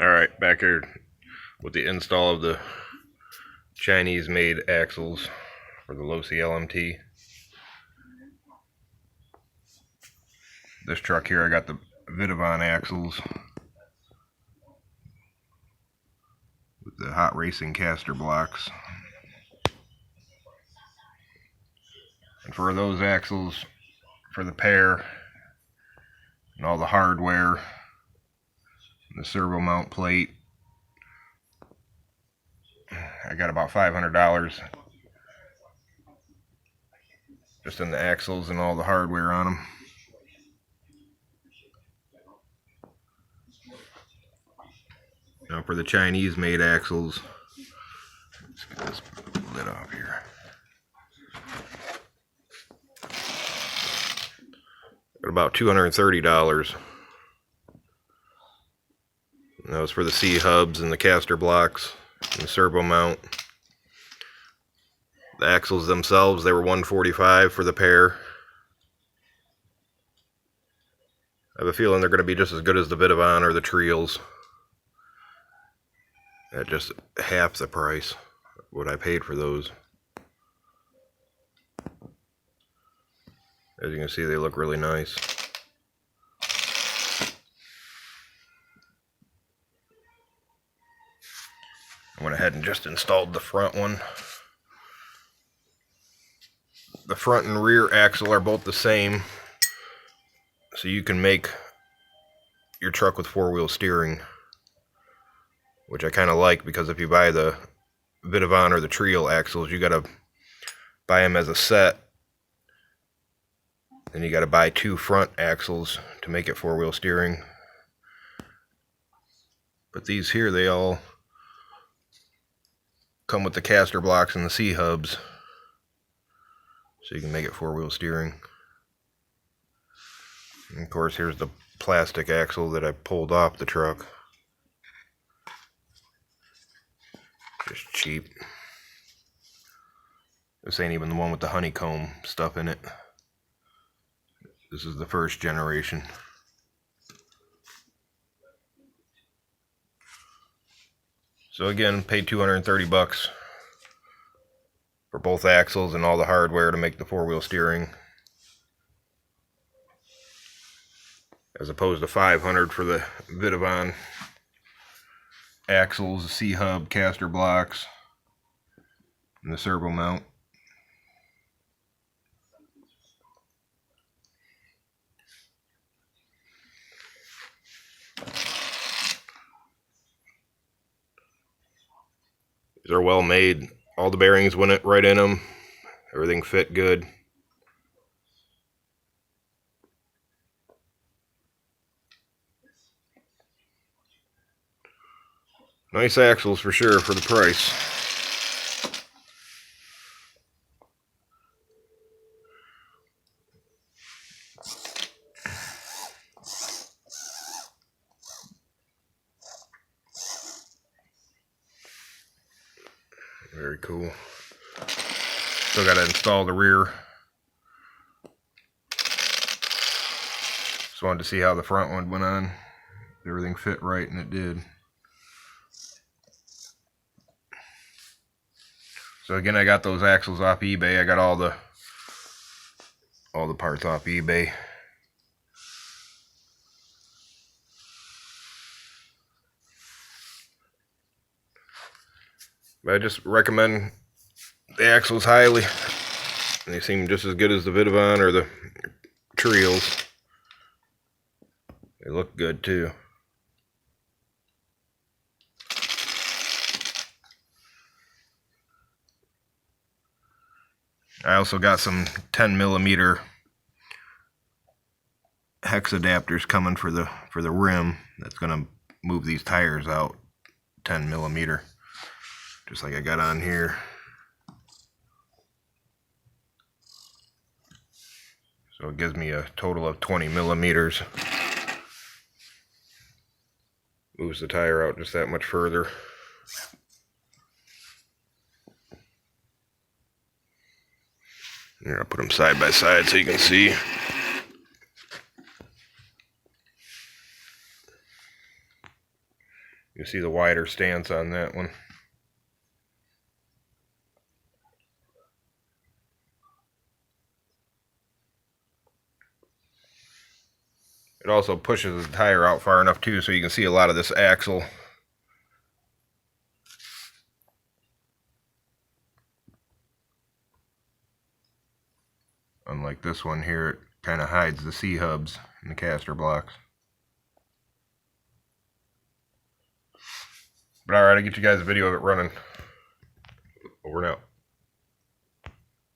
Alright, back here with the install of the Chinese made axles for the Losi Lmt. This truck here, I got the Vidavon axles with the hot racing caster blocks. And for those axles, for the pair and all the hardware and the servo mount plate, I got about $500 just in the axles and all the hardware on them. Now for the Chinese made axles, let's get this lid off here. Got about $230. And that was for the C hubs and the caster blocks and the servo mount. The axles themselves, they were $145 for the pair. I have a feeling they're going to be just as good as the Vidavon or the Trials at just half the price of what I paid for those. As you can see, they look really nice. I went ahead and just installed the front one. The front and rear axle are both the same, so you can make your truck with four-wheel steering, which I kind of like, because if you buy the Vidavon or the Trial axles, you gotta buy them as a set. Then you gotta buy two front axles to make it four-wheel steering. But these here, they all come with the caster blocks and the C hubs, so you can make it four-wheel steering. And of course, here's the plastic axle that I pulled off the truck. Just cheap. This ain't even the one with the honeycomb stuff in it. This is the first generation. So again, paid $230 for both axles and all the hardware to make the four-wheel steering, as opposed to $500 for the Vidavon axles, the C-hub, caster blocks, and the servo mount. These are well made. All the bearings went right in them. Everything fit good. Nice axles for sure for the price. Very cool. Still got to install the rear. Just wanted to see how the front one went on. Everything fit right, and it did. So again, I got those axles off eBay. I got all the parts off eBay. But I just recommend the axles highly. They seem just as good as the Vidavon or the Trials. They look good too. I also got some 10mm hex adapters coming for the rim. That's gonna move these tires out 10mm, just like I got on here. So it gives me a total of 20mm. Moves the tire out just that much further. Here, I'll put them side by side so you can see. You see the wider stance on that one. It also pushes the tire out far enough too so you can see a lot of this axle. Unlike this one here, it kind of hides the C-hubs and the caster blocks. But alright, I'll get you guys a video of it running. Over and out.